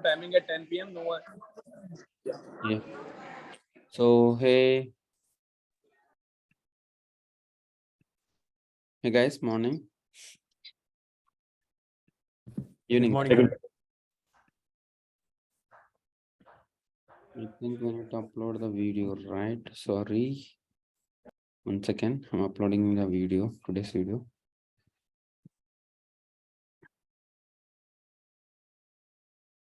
timing at 10 p.m. No one. Yeah. So hey guys, morning. Evening. Good morning. I think we need to upload the video, right? Sorry. 1 second. I'm uploading the video, today's video.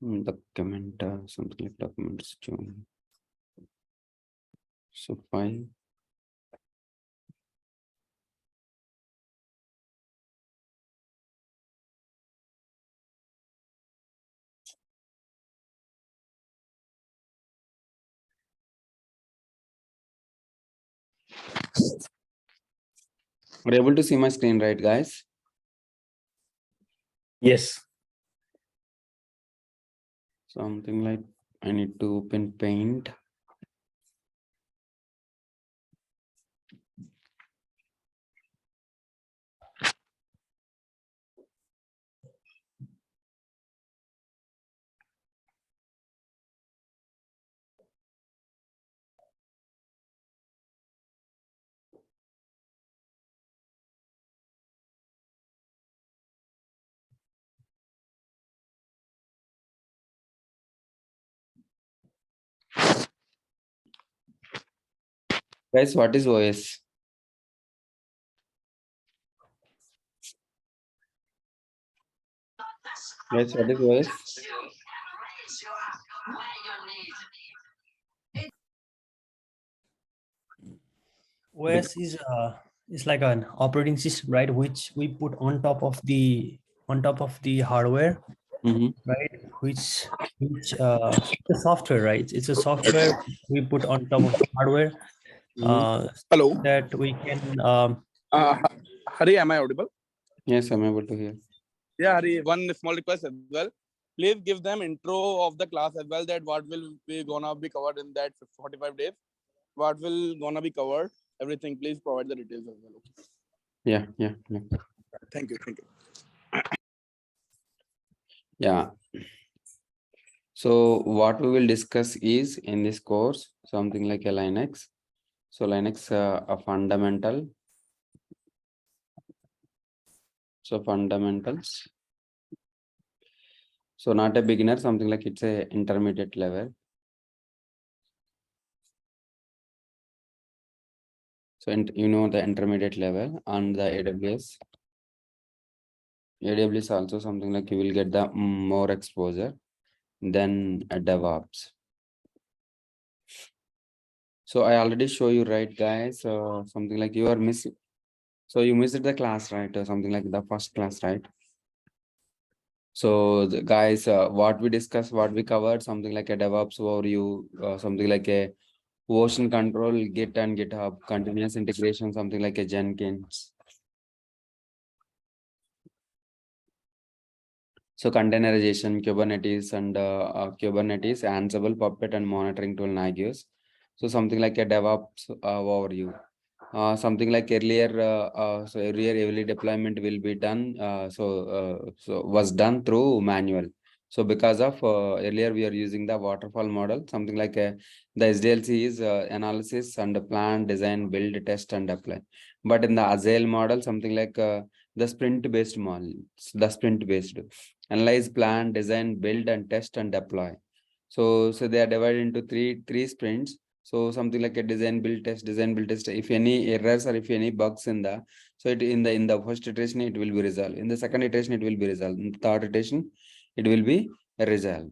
Document, something like documents. Join. So file. Are you able to see my screen, right, guys? Yes. Something like I need to open Paint. Guys, what is OS? Guys, what is OS? OS is like an operating system, right? Which we put on top of the hardware, right? Which the software, right? It's a software we put on top of the hardware. Hello. That we can. Hari, am I audible? Yes, I'm able to hear. Yeah, Hari. One small request as well. Please give them intro of the class as well. That what will be gonna be covered in that 45 days. What will gonna be covered? Everything. Please provide the details as well. Yeah. Thank you. Yeah. So what we will discuss is in this course, something like a Linux. So Linux, a fundamental. So fundamentals. So not a beginner, something like it's a intermediate level. So you know the intermediate level on the AWS. AWS also something like you will get the more exposure than a DevOps. So I already show you, right, guys? Something like you are missing. So you missed the class, right? Or something like the first class, right? So the guys, what we discussed, what we covered, something like a DevOps overview, something like a version control, Git and GitHub, continuous integration, something like a Jenkins. So containerization, Kubernetes and Kubernetes, Ansible, Puppet and monitoring tool Nagios. So something like a DevOps overview. Something like earlier, so earlier every deployment will be done. So was done through manual. So because of earlier we are using the waterfall model, something like the SDLC is analysis and plan, design, build, test and apply. But in the Agile model, something like the sprint based model, the sprint based analyze, plan, design, build and test and deploy. So they are divided into three sprints. So something like a design, build, test, design, build, test. If any errors or if any bugs in the, so it in the first iteration it will be resolved. In the second iteration it will be resolved. In the third iteration it will be resolved.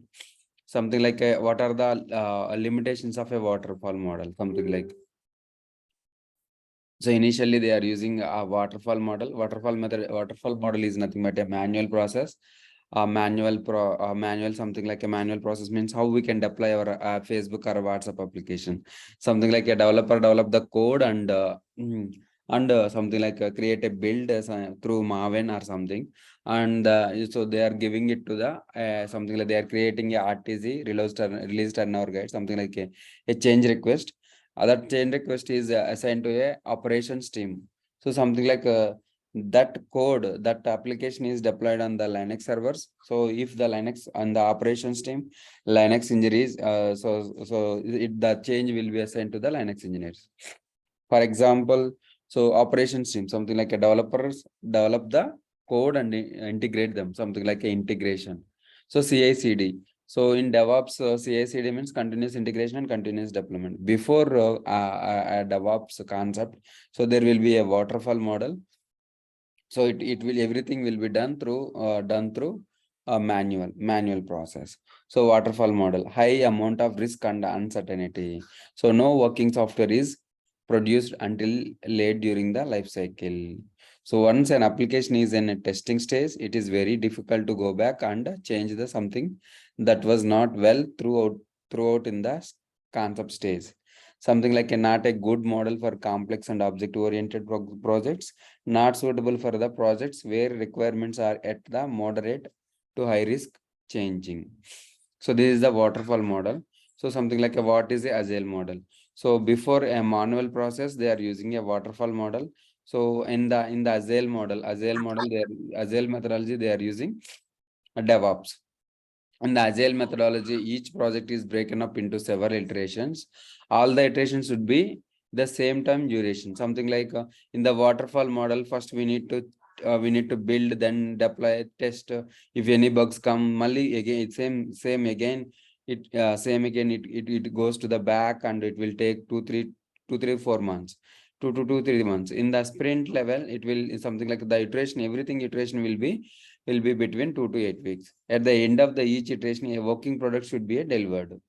Something like what are the limitations of a waterfall model? Something like. So initially they are using a waterfall model. Waterfall model is nothing but a manual process. Manual something like a manual process means how we can deploy our Facebook or WhatsApp application. Something like a developer develop the code and something like create a build through Maven or something, and so they are giving it to the something like they are creating a RTZ release turnover guide, something like a change request. Other change request is assigned to a operations team. So something like that code, that application is deployed on the Linux servers. So if the Linux on the operations team, Linux engineers, the change will be assigned to the Linux engineers. For example, so operations team, something like a developers develop the code and integrate them, something like a integration. So CI/CD. So in DevOps, CI/CD means continuous integration and continuous deployment. Before a DevOps concept, so there will be a waterfall model. So it will, everything will be done through a manual process. So waterfall model, high amount of risk and uncertainty. So no working software is produced until late during the life cycle. So once an application is in a testing stage, it is very difficult to go back and change the something that was not well throughout in the concept stage. Something like not a good model for complex and object-oriented projects, not suitable for the projects where requirements are at the moderate to high risk changing. So this is the waterfall model. So something like what is the agile model? So before a manual process, they are using a waterfall model. So in the agile model, agile methodology, they are using a DevOps. In the agile methodology, each project is broken up into several iterations. All the iterations should be the same time duration. Something like in the waterfall model, first we need to build, then deploy, test. If any bugs come, Mali again, it's same again. It goes to the back, and it will take 4 months. 2 to 3 months. In the sprint level, it will something like the iteration. Everything iteration will be between 2 to 8 weeks. At the end of the each iteration, a working product should be delivered.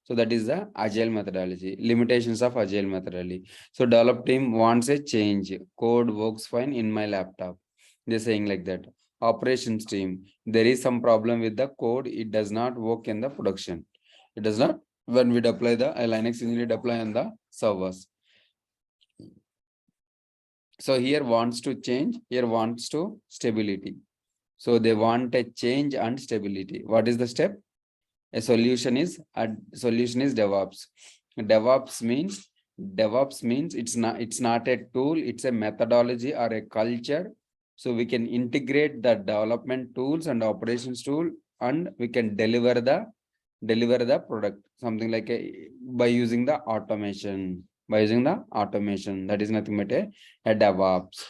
So that is the agile methodology. Limitations of agile methodology. So develop team wants a change. Code works fine in my laptop. They're saying like that. Operations team, there is some problem with the code. It does not work in the production. It does not when we deploy the Linux engineer deploy on the servers. So here wants to change. Here wants to stability. So they want a change and stability. What is the step? A solution is DevOps. DevOps means it's not a tool, it's a methodology or a culture. So we can integrate the development tools and operations tool, and we can deliver the product. Something like by using the automation. That is nothing but a DevOps.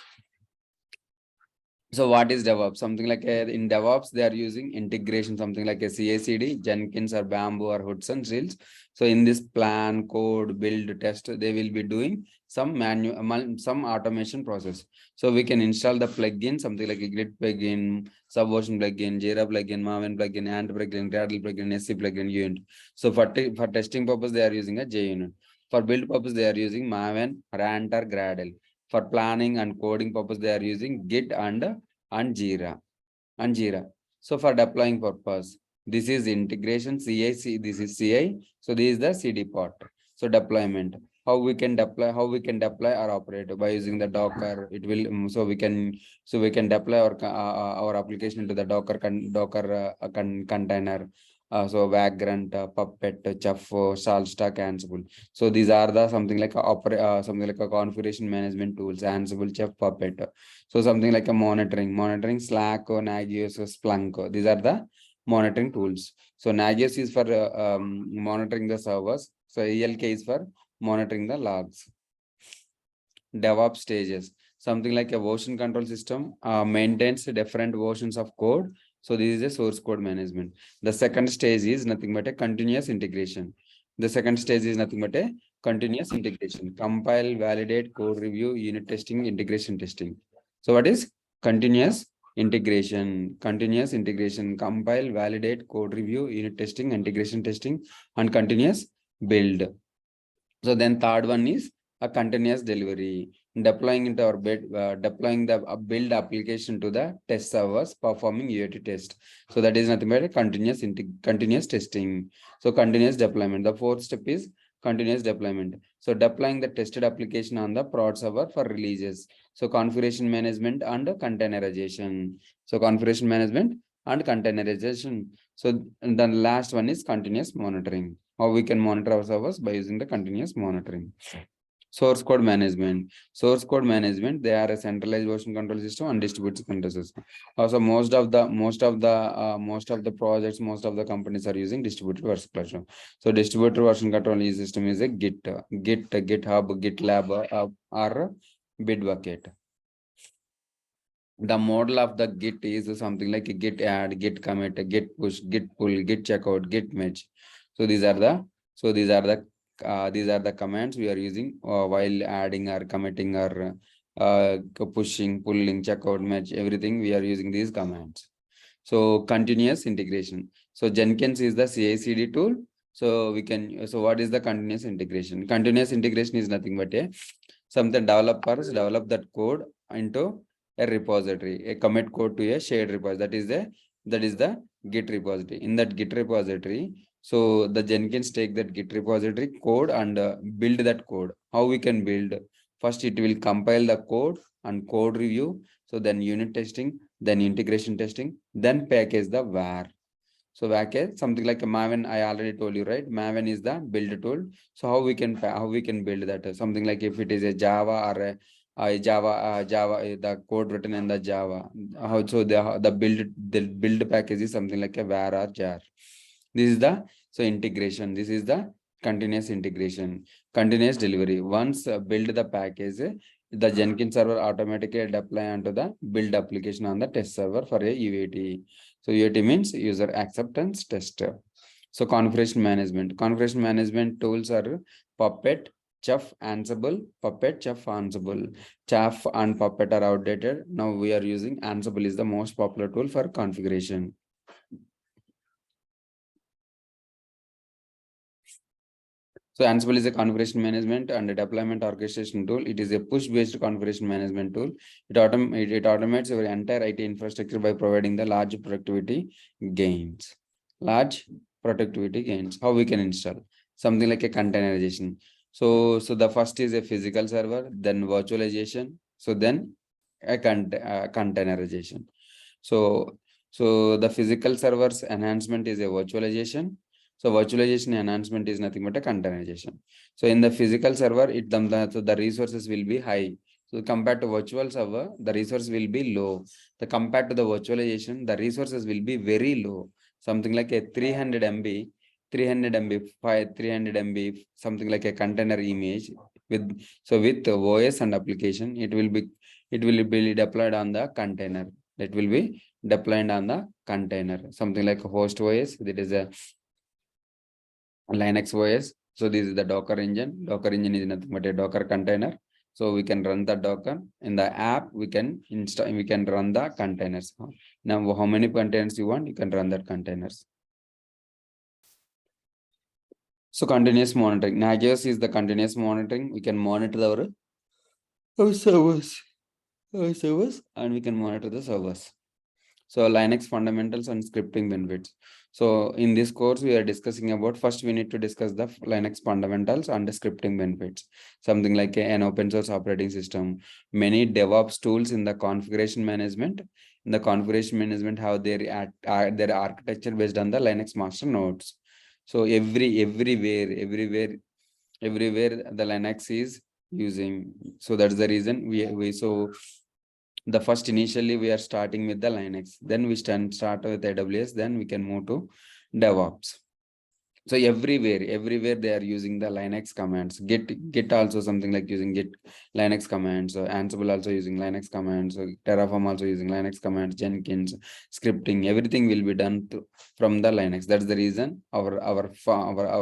So what is DevOps? Something like in DevOps, they are using integration, something like a CI/CD, Jenkins or Bamboo or Hudson Shields. So in this plan, code, build, test, they will be doing some automation process. So we can install the plugin, something like a Grid plugin, Subversion plugin, Jira plugin, Maven plugin, Ant plugin, Gradle plugin, SC plugin, unit. So for testing purpose, they are using a JUnit. For build purpose, they are using Maven, Ant or Gradle. For planning and coding purpose, they are using Git and Jira. So for deploying purpose, this is integration CI. This is CI. So this is the CD part. So deployment. How we can deploy our operator by using the Docker. It will so we can deploy our application into the Docker container. So Vagrant, Puppet, Chuff, SaltStack, Ansible. So these are the something like a configuration management tools, Ansible, Chef, Puppet. So something like a monitoring, Slack, Nagios, Splunk. These are the monitoring tools. So Nagios is for monitoring the servers. So ELK is for monitoring the logs. DevOps stages. Something like a version control system maintains different versions of code. So this is a source code management. The second stage is nothing but a continuous integration. Compile, validate, code review, unit testing, integration testing. So what is continuous integration? Compile, validate, code review, unit testing, integration testing, and continuous build. So then third one is a continuous delivery, deploying into our deploying the build application to the test servers, performing UAT test. So that is nothing but a continuous testing. So continuous deployment. The fourth step is continuous deployment. So deploying the tested application on the prod server for releases. So configuration management and containerization. So the last one is continuous monitoring. How we can monitor our servers by using the continuous monitoring. Source code management. Source code management, they are a centralized version control system and distributed control system. Also, most of the projects, most of the companies are using distributed version control. So distributed version control system is a Git, GitHub, GitLab, or Bitbucket. The model of the Git is something like a Git add, Git commit, Git push, Git pull, Git checkout, Git match. So these are the commands we are using while adding or committing or pushing, pulling, checkout, match, everything we are using these commands. So continuous integration. So Jenkins is the CI/CD tool. So what is the continuous integration? Continuous integration is nothing but something developers develop that code into a repository, a commit code to a shared repository. That is the Git repository. In that Git repository, so the Jenkins take that Git repository code and build that code. How we can build? First, it will compile the code and code review. So then unit testing, then integration testing, then package the var. So package something like a Maven. I already told you, right? Maven is the build tool. So how we can build that? Something like if it is a Java or a Java, the code written in the Java. How so the build package is something like a var or jar. This is the integration. This is the continuous integration, continuous delivery. Once build the package, the Jenkins server automatically deploy onto the build application on the test server for a UAT. So UAT means user acceptance tester. So configuration management tools are Puppet, Chef, Ansible, Puppet, Chef, Ansible. Chef and Puppet are outdated. Now we are using Ansible is the most popular tool for configuration. So Ansible is a configuration management and a deployment orchestration tool. It is a push-based configuration management tool. It automates your entire IT infrastructure by providing the large productivity gains. How we can install? Something like a containerization. So the first is a physical server, then virtualization. So then a containerization. So the physical server's enhancement is a virtualization. So virtualization enhancement is nothing but a containerization. So in the physical server, the resources will be high. So compared to virtual server, the resource will be low. The compared to the virtualization, the resources will be very low. Something like a 300 MB, 300 MB, something like a container image with OS and application, it will be deployed on the container. It will be deployed on the container. Something like a host OS, that is a Linux OS. So this is the Docker engine. Docker engine is nothing but a Docker container. So we can run the Docker in the app. We can run the containers. Now, how many containers you want? You can run that containers. So continuous monitoring. Nagios is the continuous monitoring. We can monitor our servers, and we can monitor the servers. So Linux fundamentals and scripting benefits. So in this course, we are discussing about, first we need to discuss the Linux fundamentals and the scripting benefits. Something like an open source operating system. Many DevOps tools in the configuration management. In the configuration management, how their architecture based on the Linux master nodes. So everywhere the Linux is using. So that's the reason the first initially we are starting with the Linux, then we start with AWS, then we can move to DevOps. So everywhere they are using the Linux commands. Git also something like using Git Linux commands. So Ansible also using Linux commands. So Terraform also using Linux commands. Jenkins scripting, everything will be done from the Linux. That's the reason our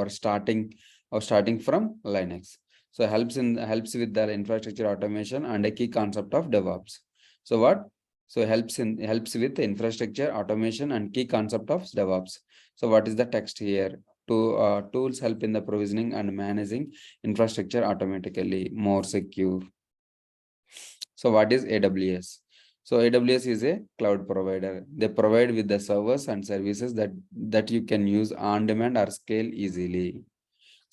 starting from Linux. So helps with the infrastructure automation and a key concept of DevOps. So what? So helps with the infrastructure automation and key concept of DevOps. So what is the text here? Tools help in the provisioning and managing infrastructure automatically, more secure. So what is AWS? So AWS is a cloud provider. They provide with the servers and services that you can use on demand or scale easily.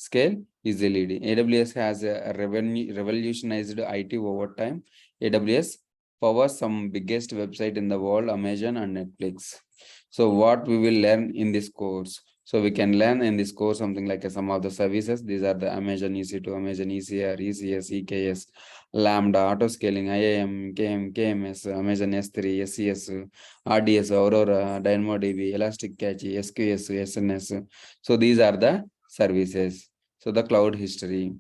AWS has revolutionized IT over time. AWS powers some biggest website in the world, Amazon and Netflix. So what we will learn in this course? So we can learn in this course something like some of the services. These are the Amazon EC2, Amazon ECR, ECS, EKS, Lambda, auto scaling, IAM, KMS, Amazon S3, SCS, RDS, Aurora, DynamoDB, Elastic Cache, SQS, SNS. So these are the services. So the cloud history.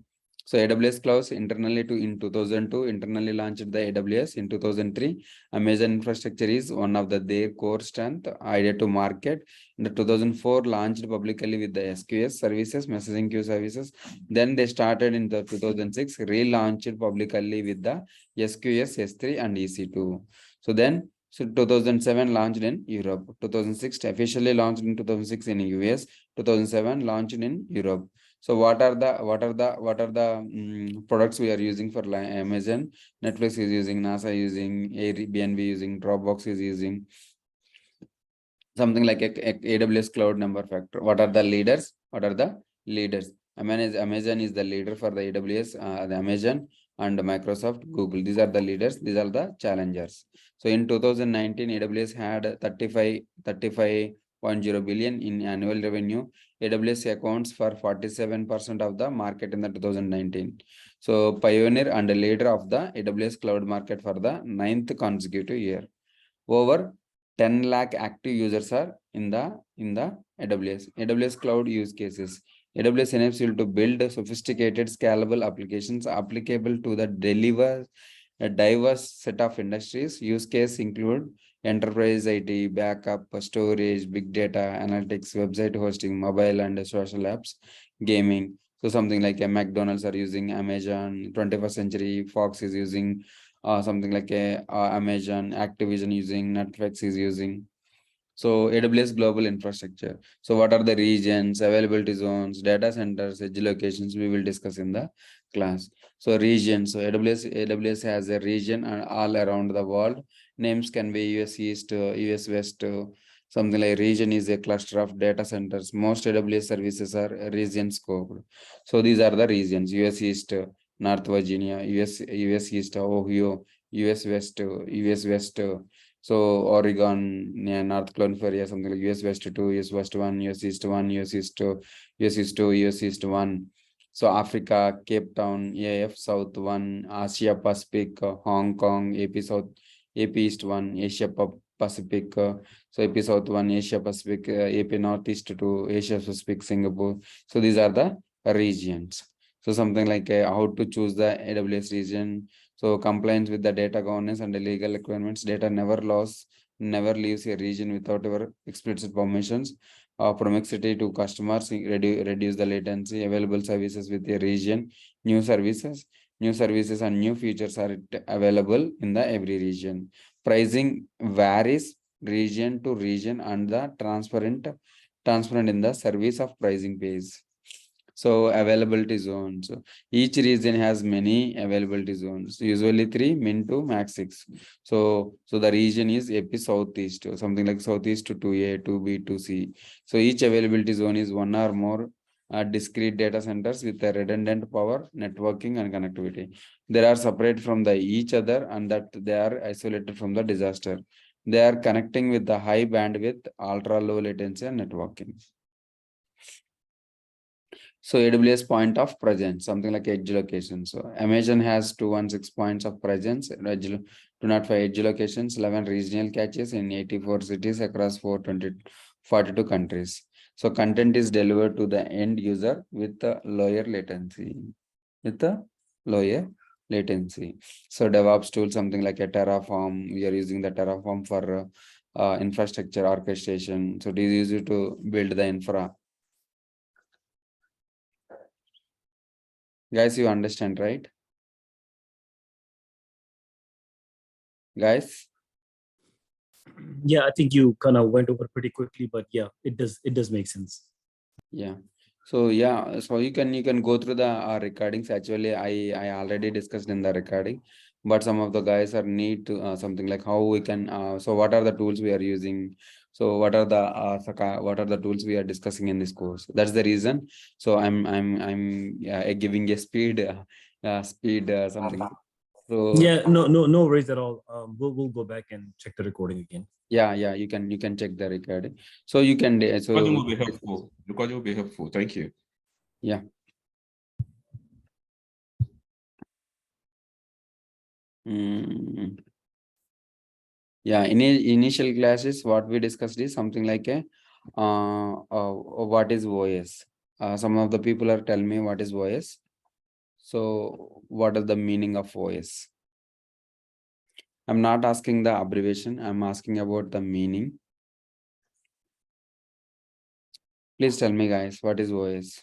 So AWS Cloud internally in 2002 internally launched the AWS. In 2003 Amazon infrastructure is one of their core strength idea to market. In the 2004 launched publicly with the SQS services, messaging queue services. Then they started in the 2006 relaunched publicly with the SQS, S3 and EC2. So 2007 launched in Europe. 2006 officially launched in 2006 in US. 2007 launched in Europe. So what are the products we are using for Amazon? Netflix is using, NASA using, Airbnb using, Dropbox is using, something like a AWS Cloud number factor. What are the leaders? What are the leaders? Amazon is the leader for the AWS, the Amazon and Microsoft, Google. These are the leaders. These are the challengers. So in 2019, AWS had 35.0 billion in annual revenue. AWS accounts for 47% of the market in the 2019. So pioneer and leader of the AWS cloud market for the 9th consecutive year. Over 10 lakh active users are in the AWS cloud use cases. AWS enables you to build sophisticated scalable applications applicable to the deliver a diverse set of industries. Use case include enterprise IT, backup, storage, big data, analytics, website hosting, mobile and social apps, gaming. So something like a McDonald's are using Amazon, 21st Century Fox is using something like a Amazon, Activision using, Netflix is using. So AWS global infrastructure. So what are the regions, availability zones, data centers, edge locations we will discuss in the class. So regions. So AWS has a region all around the world. Names can be US East, US West. Something like region is a cluster of data centers. Most AWS services are region scoped. So these are the regions: US East, North Virginia, US East, Ohio, US West, US West. So Oregon, yeah, North California, something like US West 2, US West 1, US East 1, US East 2, US East 2, US East 1. So Africa, Cape Town, AF South 1, Asia Pacific, Hong Kong, AP South, AP East 1, Asia Pacific, so AP South 1, Asia Pacific, AP Northeast 2, Asia Pacific, Singapore. So these are the regions. So something like how to choose the AWS region. So compliance with the data governance and the legal requirements. Data never leaves a region without our explicit permissions. Proximity to customers, reduce the latency. Available services with a region. New services and new features are available in the every region. Pricing varies region to region and the transparent in the service of pricing page. So availability zones. Each region has many availability zones, usually 3, min 2, max 6. So the region is AP Southeast, something like Southeast to 2A, 2B, 2C. So each availability zone is one or more discrete data centers with a redundant power, networking and connectivity. They are separate from the each other and that they are isolated from the disaster. They are connecting with the high bandwidth, ultra low latency and networking. So AWS point of presence, something like edge location. So Amazon has 216 points of presence, 205 edge locations, 11 regional caches in 84 cities across 42 countries. So content is delivered to the end user with a lower latency. So DevOps tool, something like a Terraform. We are using the Terraform for infrastructure orchestration. So it is used to build the infra. Guys, you understand, right? Guys? Yeah, I think you kind of went over pretty quickly, but yeah, it does make sense. Yeah. So yeah, so you can go through the recordings. Actually, I already discussed in the recording, but some of the guys are need to something like how we can. So what are the tools we are using? So what are the tools we are discussing in this course? That's the reason. So I'm giving a speed something. So Yeah, no worries at all. We'll go back and check the recording again. yeah, you can check the recording. So you can Recording will be helpful. Recording will be helpful. Thank you. Yeah. Yeah, in initial classes, what we discussed is something like a what is OS. Some of the people are telling me what is OS. So what is the meaning of OS? I'm not asking the abbreviation. I'm asking about the meaning. Please tell me, guys, what is OS?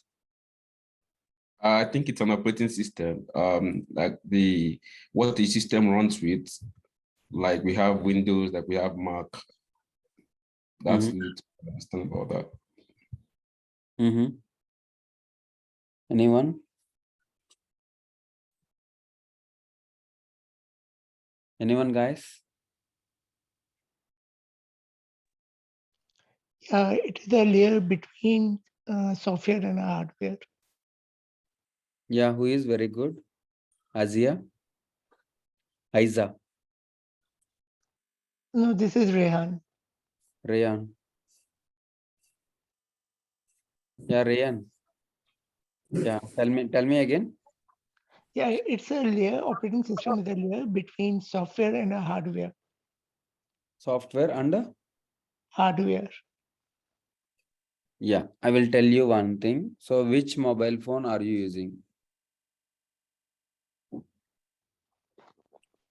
I think it's an operating system. Like what the system runs with. Like we have Windows, like we have Mac. That's it. I understand about that. Anyone? Anyone, guys? It is the layer between software and hardware. Yeah, who is very good? Azia? Aiza? No, this is Rehan. Rayan? Yeah, Rayan. Yeah, tell me again. Yeah, it's a layer, operating system is a layer between software and hardware. Software and Hardware. yeah, I will tell you one thing. So which mobile phone are you using?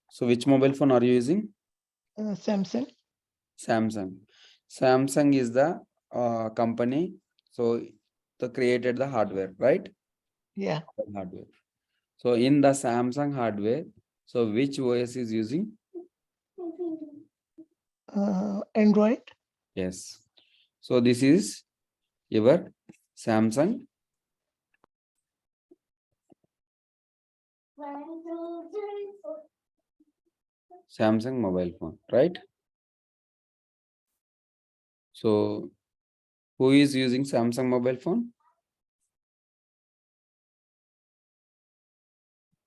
So which mobile phone are you using? Samsung. Samsung. Samsung is the company. So they created the hardware, right? Yeah. Hardware. So in the Samsung hardware, so which OS is using? Android. Yes. So this is your Samsung. Samsung mobile phone, right? So who is using Samsung mobile phone?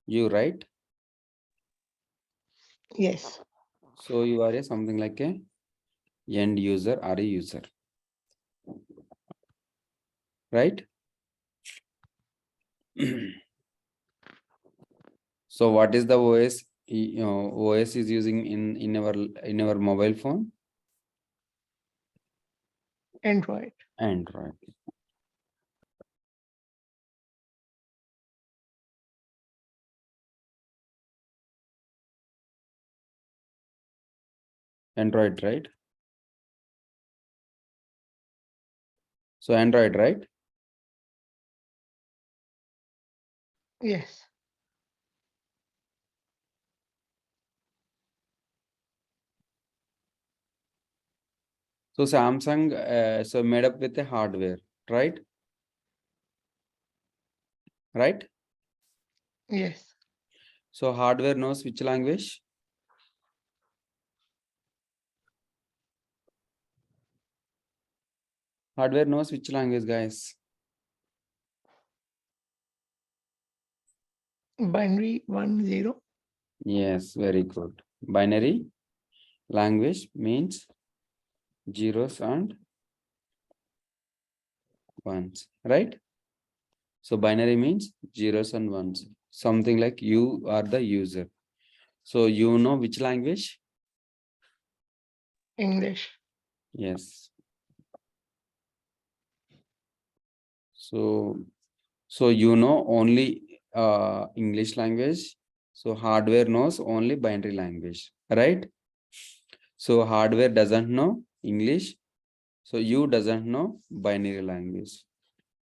You, right? Yes. So you are something like a end user or a user, right? So what is the OS? OS is using in our mobile phone? Android. Android. Android, right? So Android, right? Yes. So Samsung so made up with a hardware, right? Right? Yes. So hardware knows which language? Hardware knows which language, guys? Binary 1-0. Yes, very good. Binary language means zeros and ones, right? So binary means zeros and ones, something like you are the user. So you know which language? English. Yes. So you know only English language. So hardware knows only binary language, right? So hardware doesn't know English. So you doesn't know binary language.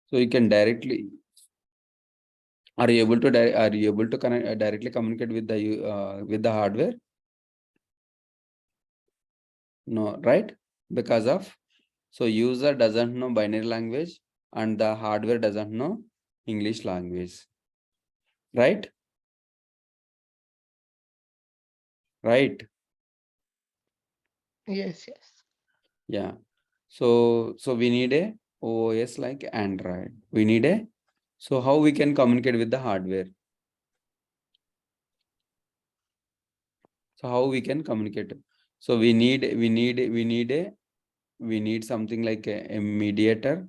So you can directly, are you able to connect directly communicate with the hardware? No, right? Because of, so user doesn't know binary language and the hardware doesn't know English language, right? Right. Yes. Yes. Yeah. So we need a OS like Android. We need a, so how we can communicate with the hardware? So how we can communicate? So we need something like a mediator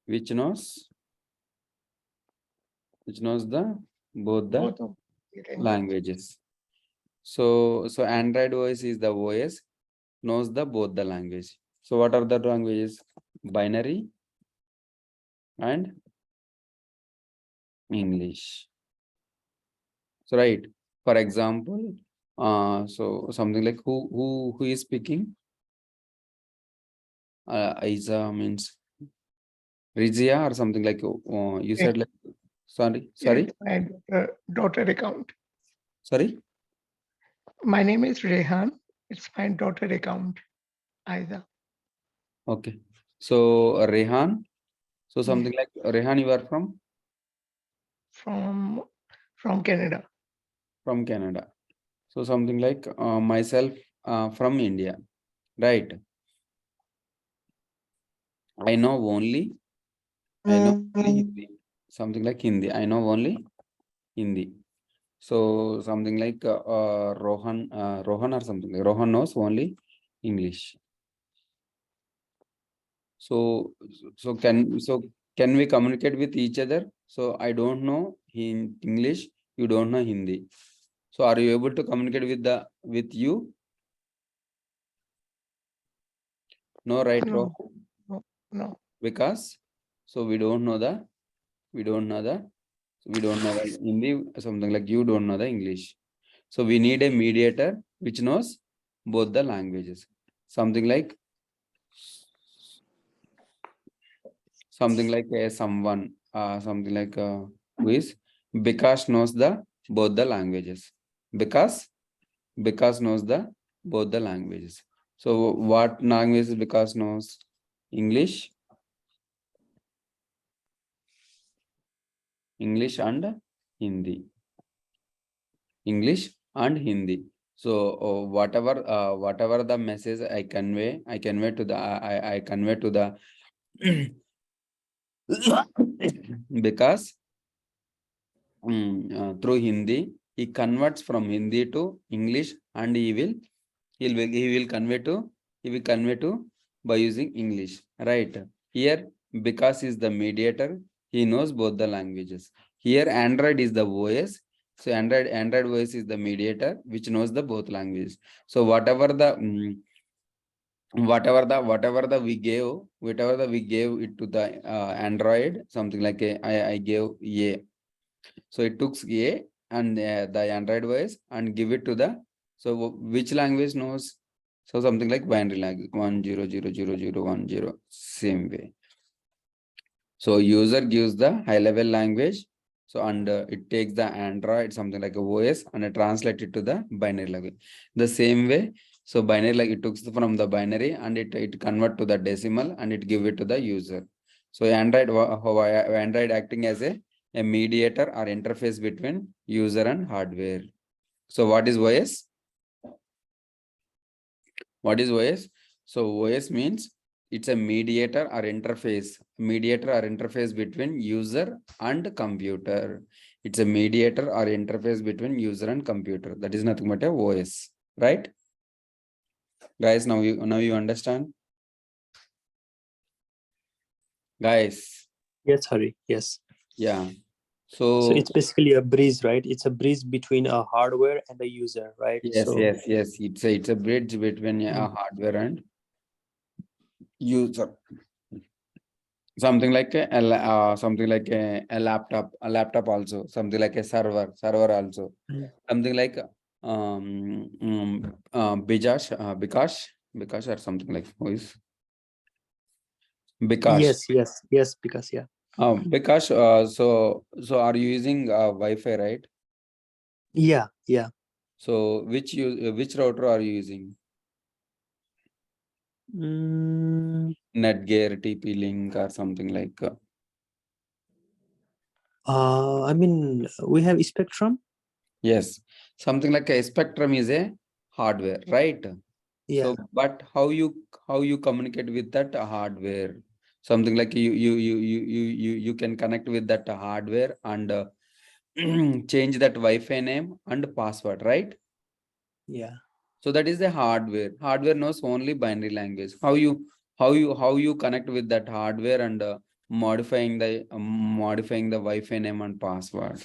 which knows the both the Both of it. languages. So Android OS is the OS knows the both the language. So what are the languages? Binary and English. So right. For example, so something like who is speaking? Isa means Rizia or something like you said like sorry. It's my daughter account. Sorry. My name is Rehan. It's my daughter account, Aida. Okay. So Rehan. So something like Rehan, you are from Canada. From Canada. So something like myself from India, right? I know only Hindi. Something like Hindi. I know only Hindi. So something like Rohan or something like Rohan knows only English. So can we communicate with each other? So I don't know in English, you don't know Hindi. So are you able to communicate with you? No, right, No. Rohan? No. Because so we don't know the Hindi, something like you don't know the English. So we need a mediator which knows both the languages. Something like a someone, something like who is Bikash knows the both the languages. Bikash knows the both the languages. So what languages Bikash knows? English and Hindi. English and Hindi. So whatever the message I convey to the I convey to the because through Hindi he converts from Hindi to English and he will convey to by using English, right? Here because is the mediator, he knows both the languages. Here Android is the OS. So Android OS is the mediator which knows the both languages. So whatever the we gave it to the Android, something like I gave A. So it took A and the Android OS and give it to the, so which language knows? So something like binary language 100010, same way. So user gives the high level language. So and it takes the Android, something like a OS, and it translates it to the binary language. The same way, so binary, like it took from the binary and it convert to the decimal and it give it to the user. So Android acting as a mediator or interface between user and hardware. So what is OS? What is OS? So OS means it's a mediator or interface between user and computer. It's a mediator or interface between user and computer. That is nothing but a OS, right? Guys, now you understand? Guys. Yes, Hari. Yes. Yeah. So it's basically a bridge, right? It's a bridge between a hardware and a user, right? Yes, so, yes. It's a bridge between a hardware and user. Something like a laptop also, something like a server also, something like Bikash or something like who is Bikash. Yes, because yeah. Bikash, so are you using Wi-Fi, right? Yeah. So which router are you using? Netgear, TP-Link or something like I mean, we have Spectrum. Yes, something like a Spectrum is a hardware, right? Yeah. So but how you communicate with that hardware? Something like you can connect with that hardware and change that Wi-Fi name and password, right? Yeah. So that is the hardware. Hardware knows only binary language. How you connect with that hardware and modifying the Wi-Fi name and password.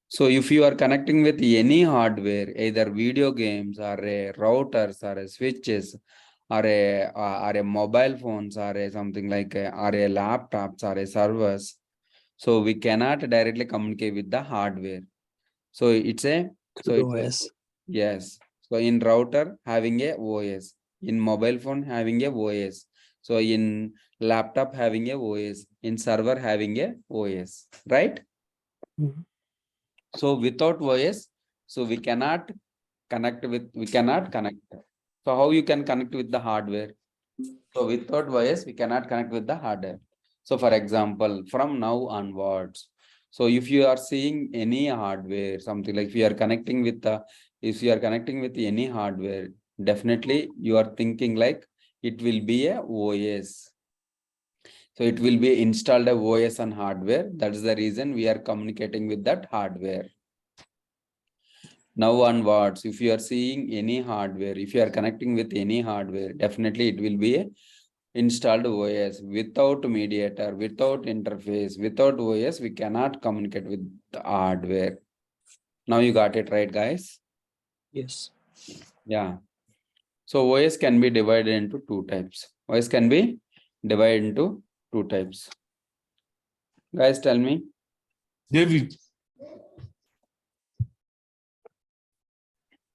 So if you are connecting with any hardware, either video games or a routers or a switches or a mobile phones or a something like or a laptops or a servers, so we cannot directly communicate with the hardware. So it's a OS. yes. So in router having a OS, in mobile phone having a OS, so in laptop having a OS, in server having a OS, right? Mhm. So without OS, so we cannot connect. So how you can connect with the hardware? So without OS, we cannot connect with the hardware. So for example, from now onwards, so if you are seeing any hardware, something like if you are connecting with any hardware, definitely you are thinking like it will be a OS. So it will be installed a OS on hardware. That is the reason we are communicating with that hardware. Now onwards, if you are seeing any hardware, if you are connecting with any hardware, definitely it will be a installed OS. Without mediator, without interface, without OS, we cannot communicate with the hardware. Now you got it right, guys? Yes. Yeah. So OS can be divided into two types. OS can be divided into two types. Guys, tell me. David.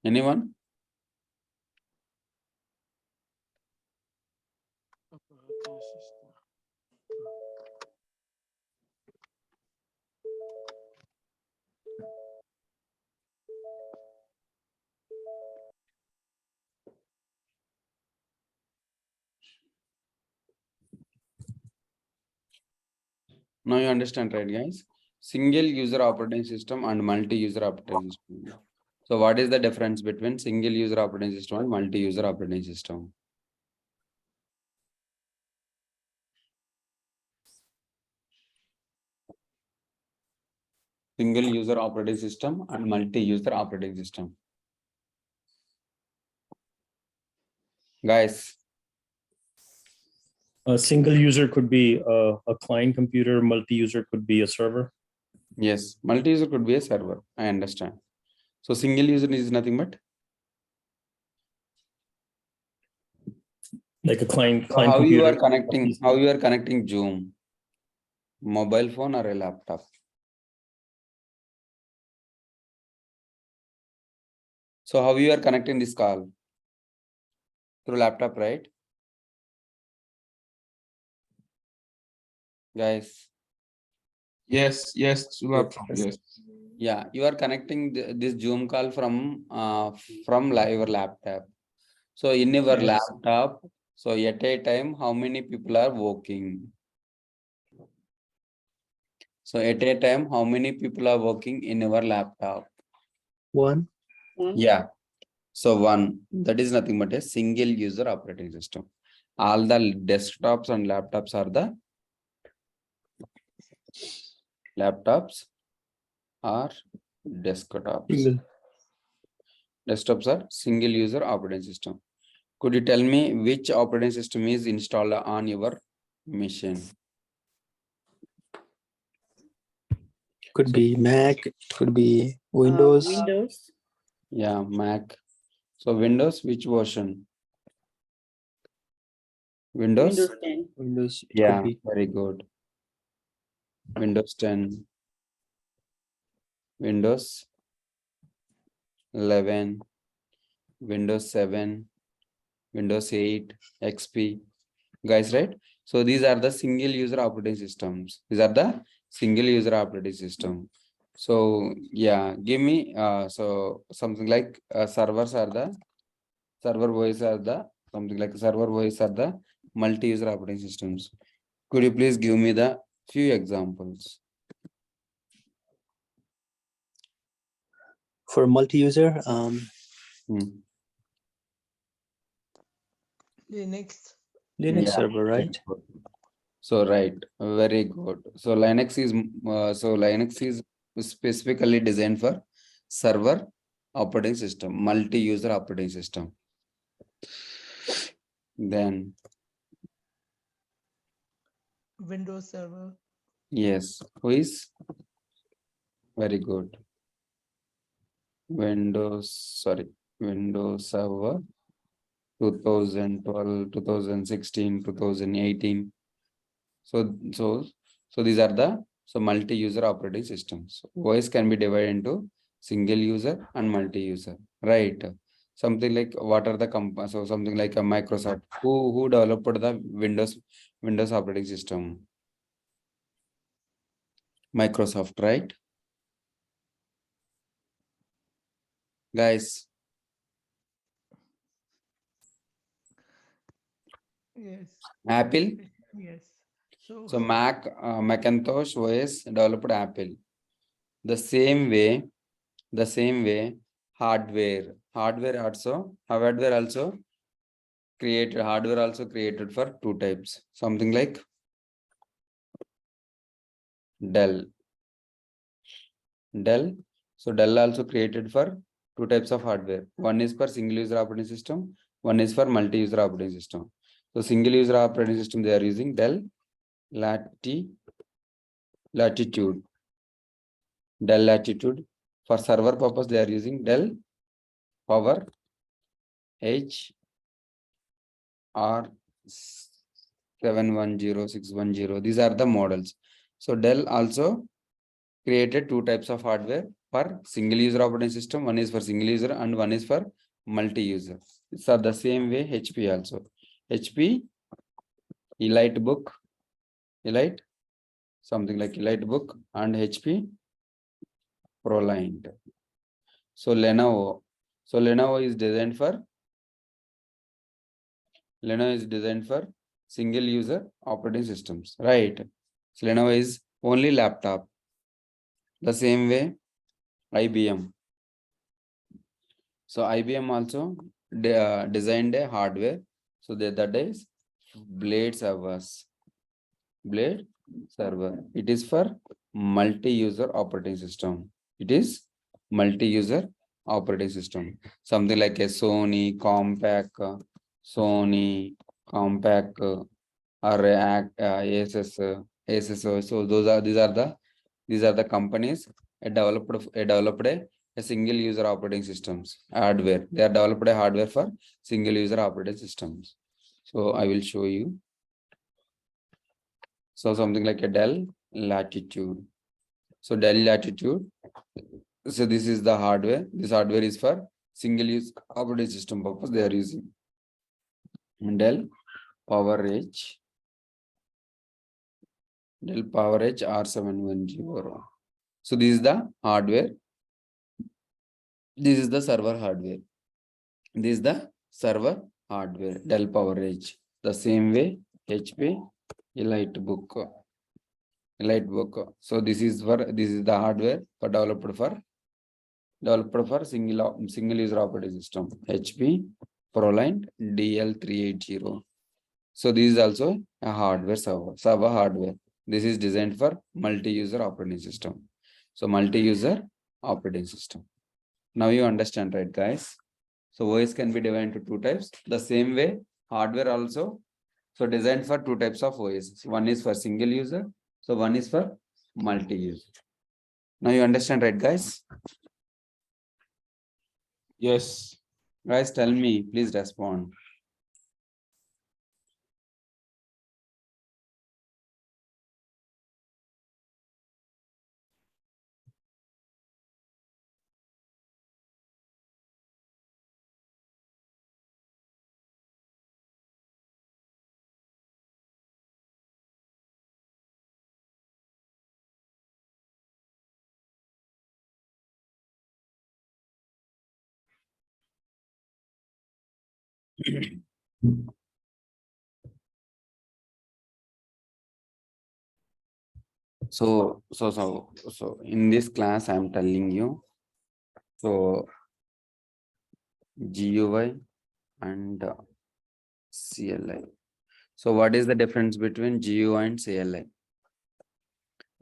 Anyone? Now you understand, right, guys? Single user operating system and multi-user operating system. So what is the difference between single user operating system and multi-user operating system? Single user operating system and multi-user operating system. Guys. A single user could be a client computer, multi-user could be a server. Yes, multi-user could be a server. I understand. So single user is nothing but Like a client so how computer. you are connecting Zoom, mobile phone or a laptop. So how you are connecting this call? Through laptop, right? Guys. Yes, laptop, yes. Yeah, you are connecting this Zoom call from your laptop. So in your laptop, so at a time, how many people are working? So at a time, how many people are working in your laptop? One. Yeah. So one, that is nothing but a single user operating system. All the desktops and laptops are the desktops. Single. Desktops are single user operating system. Could you tell me which operating system is installed on your machine? Could be Mac, it could be Windows. Windows. Yeah, Mac. So Windows, which version? Windows? Windows 10. Windows, it Yeah, could be. very good. Windows 10, Windows 11, Windows 7, Windows 8, XP. Guys, right? So these are the single user operating systems. These are the single user operating system. So yeah, give me so something like servers are the server voice are the something like server voice are the multi-user operating systems. Could you please give me the few examples? For multi-user, Linux. Linux Yeah. server, right? So right, very good. So Linux is specifically designed for server operating system, multi-user operating system. Then Windows Server. yes, who is very good. Windows Server 2012, 2016, 2018. So these are the multi-user operating systems. OS can be divided into single user and multi-user, right? Something like what are the so something like a Microsoft. Who developed the Windows operating system? Microsoft, right? Guys, Yes. Apple. Yes. So Macintosh OS developed Apple. The same way, hardware also created for two types. Something like Dell. So Dell also created for two types of hardware. One is for single user operating system, one is for multi-user operating system. So single user operating system, they are using Dell Latitude. For server purpose, they are using Dell Power H R 710610. These are the models. So Dell also created two types of hardware for single user operating system. One is for single user and one is for multi-user. So the same way HP also. HP EliteBook, something like EliteBook and HP ProLine. So Lenovo is designed for single user operating systems, right? So Lenovo is only laptop. The same way IBM. So IBM also designed a hardware. So that is Blade servers. Blade server. It is for multi-user operating system. It is multi-user operating system. Something like a Sony, Compaq, or ASS. So these are the companies developed a single user operating systems hardware. They are developed a hardware for single user operating systems. So I will show you. So something like a Dell Latitude. So Dell Latitude. So this is the hardware. This hardware is for single use operating system purpose. They are using Dell Power Edge R710. So this is the hardware. This is the server hardware. This is the server hardware. Dell Power Edge. The same way HP EliteBook. So this is the hardware for developed for single user operating system. HP ProLine DL380. So this is also a hardware server hardware. This is designed for multi-user operating system. So multi-user operating system. Now you understand, right, guys? So OS can be divided into two types. The same way hardware also. So designed for two types of OS. One is for single user. So one is for multi-user. Now you understand, right, guys? Yes. Guys, tell me, please respond. So in this class, I'm telling you, so GUI and CLI. So what is the difference between GUI and CLI?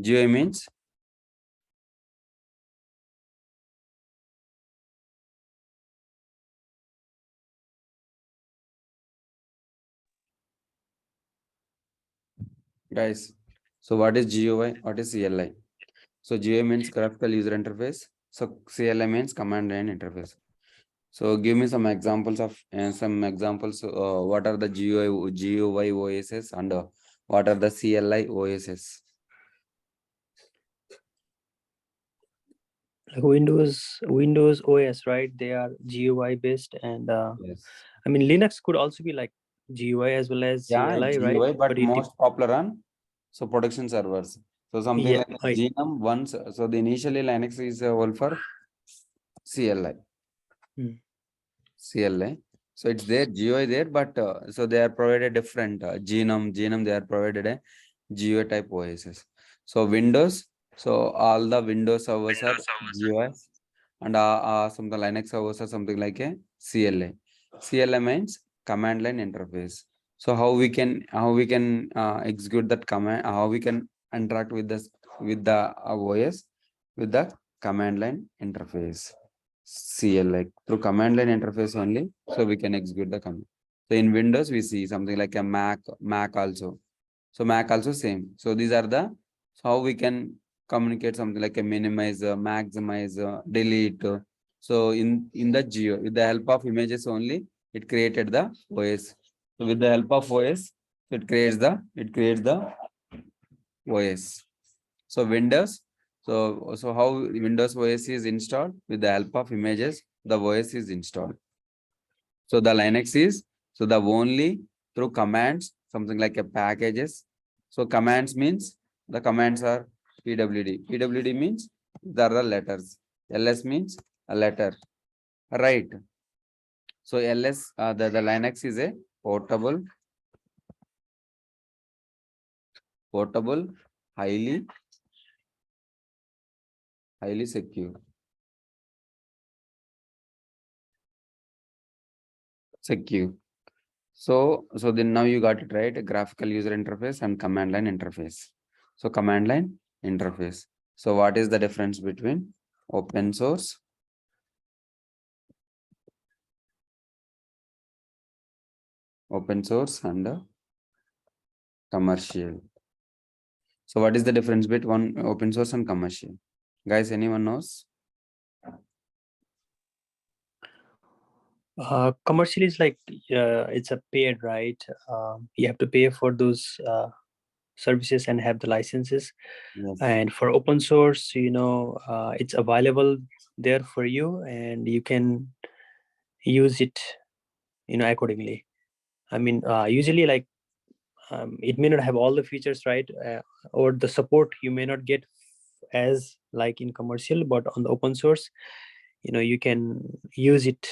GUI means guys. So what is GUI? What is CLI? So GUI means graphical user interface. So CLI means command line interface. So give me some examples of what are the GUI OSs and what are the CLI OSs? Like Windows OS, right? They are GUI based, and Yes. I mean Linux could also be like GUI as well as Yeah, CLI, GUI, right? but it most popular on production servers. So something yeah, like GNOME once. So the initially Linux is all for CLI. CLI. So it's there GUI there, but so they are provided different GNOME they are provided a GUI type OSs. So Windows, so all the Windows servers are GUI, and some the Linux servers are something like a CLI. CLI means command line interface. So how we can execute that command, how we can interact with the OS with the command line interface. CLI through command line interface only, so we can execute the command. So in Windows we see something like a Mac also. So Mac also same. So these are the how we can communicate something like a minimize, maximize, delete. So in the geo with the help of images only, it created the OS. So with the help of OS, it creates the OS. So Windows. So how Windows OS is installed with the help of images, the OS is installed. So the Linux is the only through commands, something like a packages. So commands means the commands are PWD. PWD means there are the letters. LS means a letter, right? So LS the Linux is a portable, highly secure. So then now you got it right, a graphical user interface and command line interface. So command line interface. So what is the difference between open source and commercial? So what is the difference between open source and commercial? Guys, anyone knows? commercial is like it's a paid, right? You have to pay for those services and have the licenses. Yes. And for open source, it's available there for you, and you can use it accordingly. I mean, usually like it may not have all the features, right? Or the support you may not get as like in commercial, but on the open source, you can use it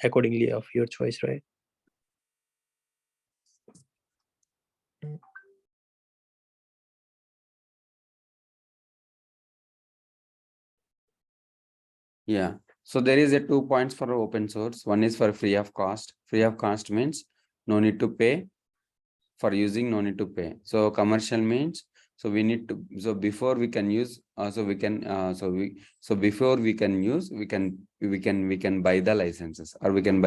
accordingly of your choice, right? Yeah. So there is a 2 points for open source. One is for free of cost. Free of cost means no need to pay. For using, no need to pay. So commercial means we need to, so before we can use, before we can use, we can buy the licenses, or we can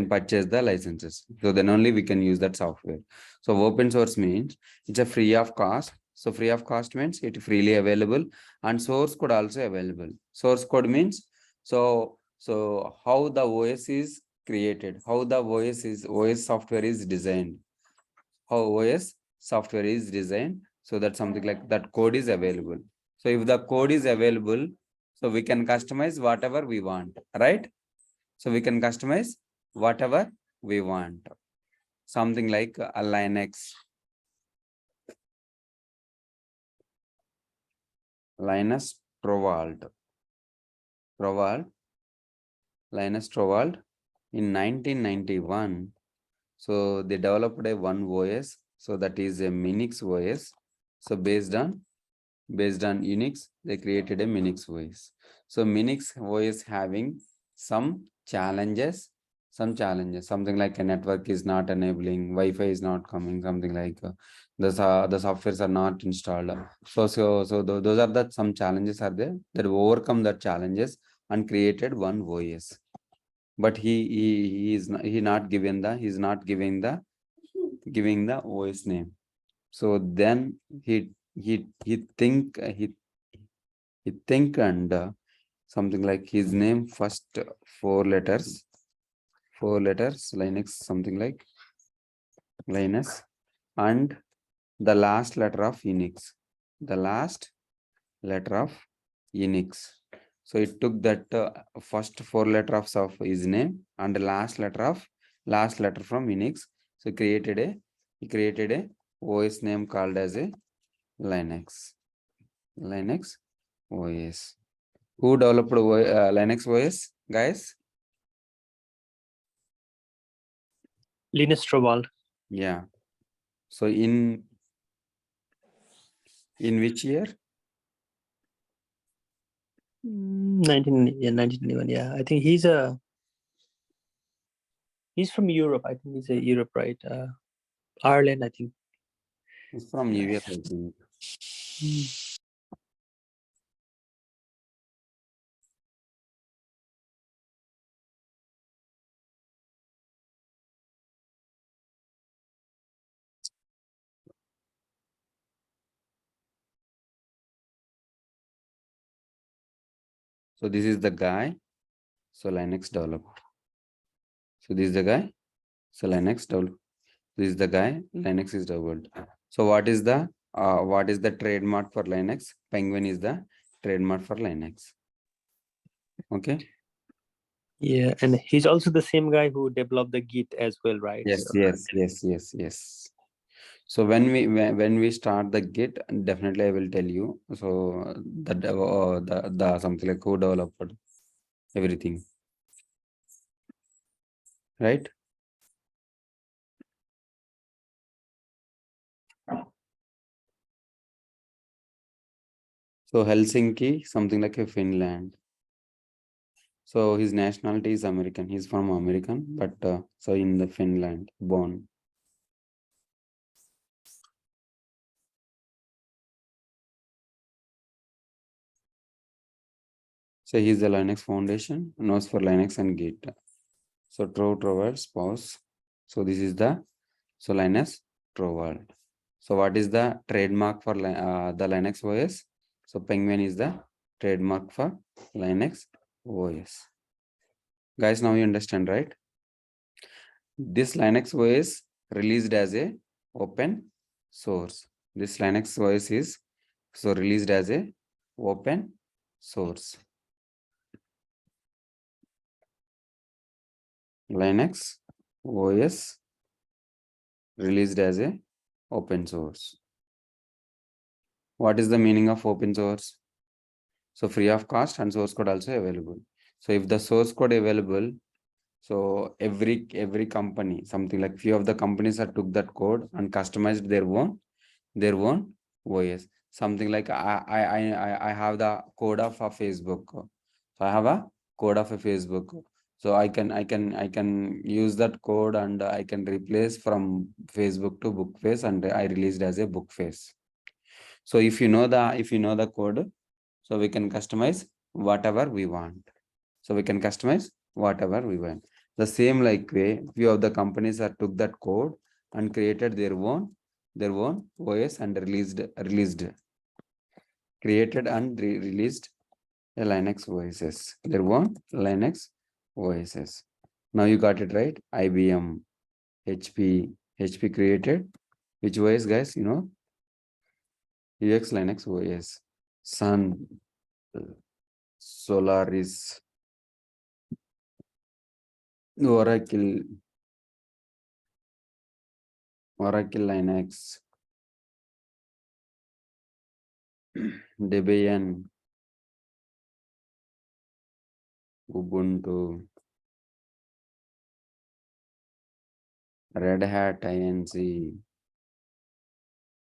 purchase the licenses. So then only we can use that software. So open source means it's a free of cost. So free of cost means it freely available, and source code also available. Source code means so how the OS is created, how the OS software is designed, how OS software is designed, so that something like that code is available. So if the code is available, so we can customize whatever we want, right? So we can customize whatever we want. Something like a Linux Torvald. Linus Torvald in 1991. So they developed a one OS. So that is a Minix OS. So based on Unix, they created a Minix OS. So Minix OS having some challenges, some challenges, something like a network is not enabling, Wi-Fi is not coming, something like the softwares are not installed. Those are the some challenges are there that overcome the challenges and created one OS. But he's not giving the OS name. So then he think and something like his name first four letters Linux, something like Linus, and the last letter of Unix, so it took that first four letters of his name and the last letter from Unix. So he created a OS name called as a Linux OS. Who developed Linux OS, guys? Linus Torvald. Yeah. So in which year? 1991. Yeah, I think he's from Europe. I think he's a Europe, right? Ireland, I think. It's from US, I think. So this is the guy. So Linux developed. So this is the guy. So Linux developed. This is the guy. Linux is developed. So what is the trademark for Linux? Penguin is the trademark for Linux. Okay. Yeah, and he's also the same guy who developed the Git as well, right? Yes, So, yes. So when we start the Git, definitely I will tell you. So the something like who developed everything, right? So Helsinki, something like a Finland. So his nationality is American. He's from American, but so in the Finland born. So he's the Linux Foundation, knows for Linux and Git. So Torvald spouse. So this is the Linus Torvald. So what is the trademark for the Linux OS? So Penguin is the trademark for Linux OS. Guys, now you understand, right? This Linux OS released as a open source. This Linux OS is released as a open source. Linux OS released as a open source. What is the meaning of open source? So free of cost and source code also available. So if the source code available, so every company, something like few of the companies that took that code and customized their own OS. Something like I have the code of a Facebook. So I have a code of a Facebook. So I can use that code and I can replace from Facebook to Bookface, and I released as a Bookface. So if you know the code, so we can customize whatever we want. The same like way, few of the companies that took that code and created their own OS and created and released a Linux OSs, their own Linux OSs. Now you got it right. IBM, HP created which OS, guys? You know, UX Linux OS, Sun, Solaris, Oracle Linux, Debian, Ubuntu, Red Hat INC.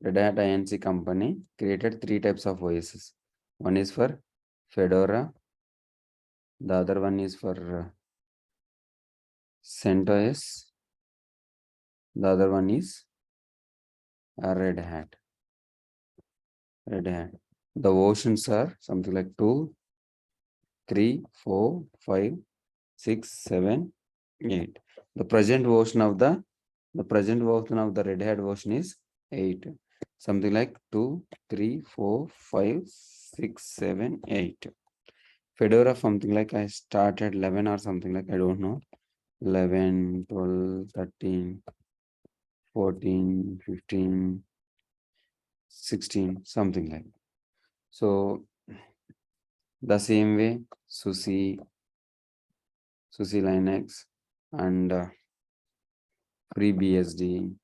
Red Hat INC company created 3 types of OSs. One is for Fedora, the other one is for CentOS. The other one is Red Hat. Red Hat. The versions are something like 2, 3, 4, 5, 6, 7, 8. The present version of the Red Hat version is 8. Something like 2, 3, 4, 5, 6, 7, 8. Fedora, something like I started 11 or something like, I don't know. 11, 12, 13, 14, 15, 16, something like. So the same way, SUSE Linux and FreeBSD.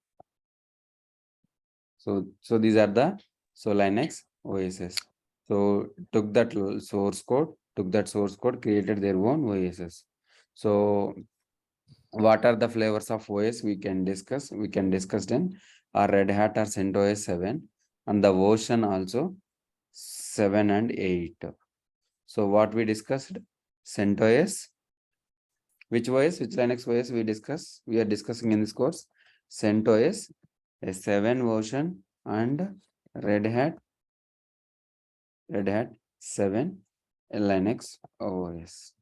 So these are the Linux OSs. So took that source code, created their own OSs. So what are the flavors of OS we can discuss? We can discuss then Red Hat or CentOS 7 and the version also 7 and 8. So what we discussed? CentOS. Which OS? Which Linux OS we discuss? We are discussing in this course. CentOS, a 7 version and Red Hat 7 Linux OS.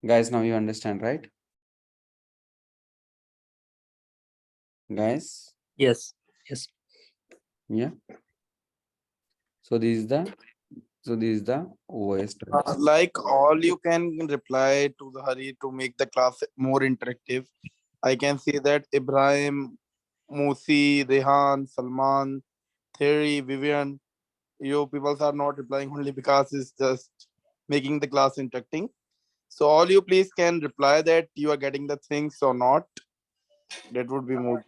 Guys, now you understand, right? Guys? Yes. Yeah. So this is the OS. Like all you can reply to the Hari to make the class more interactive. I can see that Ibrahim, Musi, Rehan, Salman, Thierry, Vivian, you people are not replying only because it's just making the class interacting. So all you please can reply that you are getting the things or not. That would be more.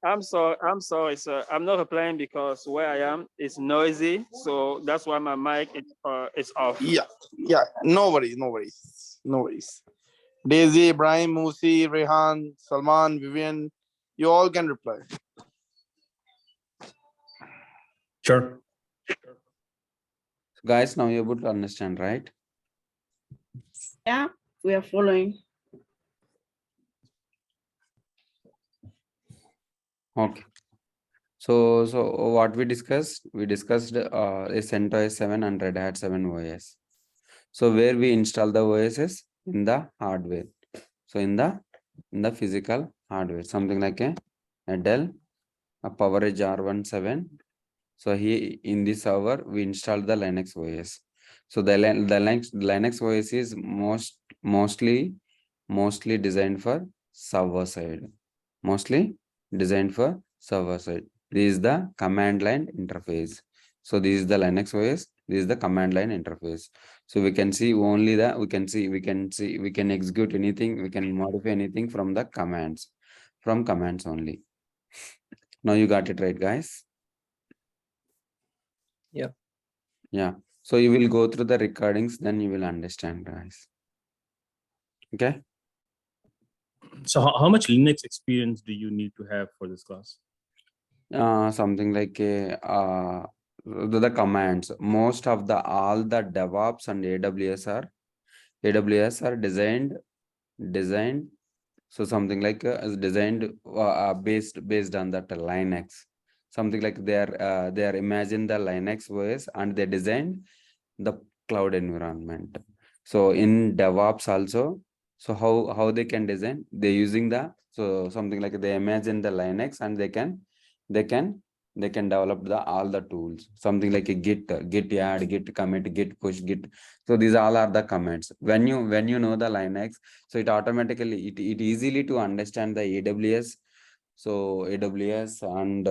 I'm sorry, sir. I'm not replying because where I am is noisy, so that's why my mic is off. Yeah. No worries. Daisy, Ibrahim, Musi, Rehan, Salman, Vivian, you all can reply. Sure. Guys, now you're able to understand, right? Yeah, we are following. Okay. So what we discussed? We discussed a CentOS 7 and Red Hat 7 OS. So where we install the OSs? In the hardware. So in the physical hardware, something like a Dell, a PowerEdge R17. So here in this server, we installed the Linux OS. So the Linux OS is mostly designed for server side. Mostly designed for server side. This is the command line interface. So this is the Linux OS. This is the command line interface. So we can see only the we can execute anything, we can modify anything from the commands, from commands only. Now you got it right, guys? Yeah. So you will go through the recordings, then you will understand, guys. Okay. So how much Linux experience do you need to have for this class? Something like the commands. Most of all the DevOps and AWS are designed. So something like is designed based on that Linux. Something like they are imagine the Linux OS and they designed the cloud environment. So in DevOps also, so how they can design? They're using so something like they imagine the Linux and they can develop all the tools, something like a git add, git commit, git push, git. So these all are the commands. When you know the Linux, so it automatically it easily to understand the AWS. So AWS and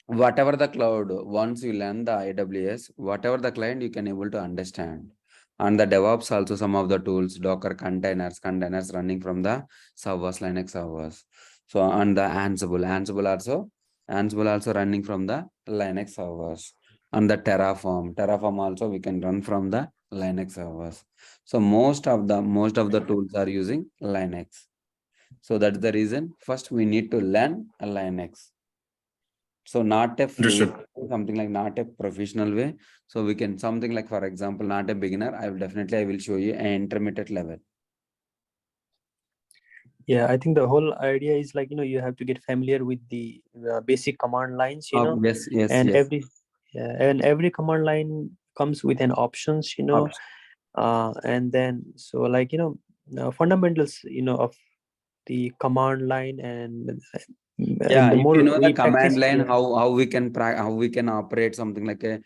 whatever the cloud, once you learn the AWS, whatever the client you can able to understand. And the DevOps also, some of the tools, Docker containers running from the servers, Linux servers. So and the Ansible also running from the Linux servers. And the Terraform also we can run from the Linux servers. So most of the tools are using Linux. So that's the reason first we need to learn a Linux. So not a free, Understood. something like not a professional way. So we can something like, for example, not a beginner. I will show you an intermediate level. Yeah, I think the whole idea is like, you have to get familiar with the basic command lines, Yes, yes, and yes. every command line comes with an options, and then so like, fundamentals, of the command line, and Yeah, the if more you know the we command practice, line, yeah. how we can operate something like a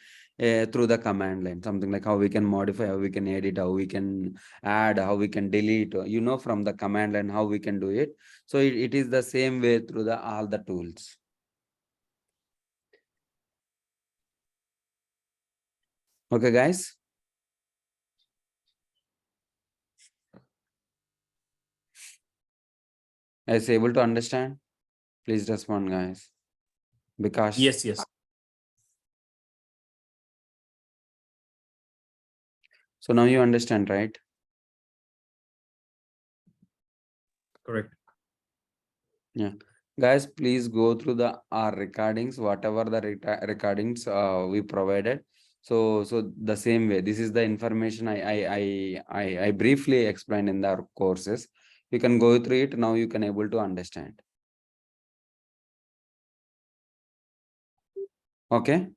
through the command line, something like how we can modify, how we can edit, how we can add, how we can delete, from the command line, how we can do it. So it is the same way through the all the tools. Okay, guys. Is able to understand? Please respond, guys. Because Yes. so now you understand, right? Correct. Yeah, guys, please go through our recordings, whatever the recordings we provided. So the same way, this is the information I briefly explained in the courses. You can go through it now. You can able to understand. Okay.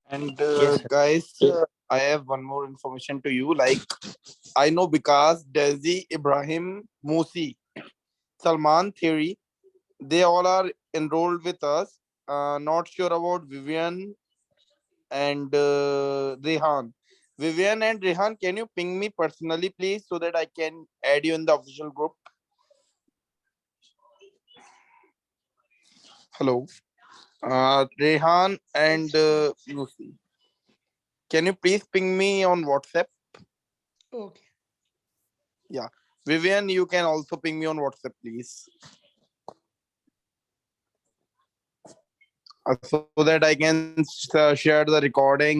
And Yes, sir. guys, I have one more information to you. Like, I know because Desi, Ibrahim, Musi, Salman, Theory, they all are enrolled with us. Not sure about Vivian and Rehan. Vivian and Rehan, can you ping me personally, please, so that I can add you in the official group? Hello. Rehan and Lucy. Can you please ping me on WhatsApp? Okay. Yeah. Vivian, you can also ping me on WhatsApp, please. So that I can share the recording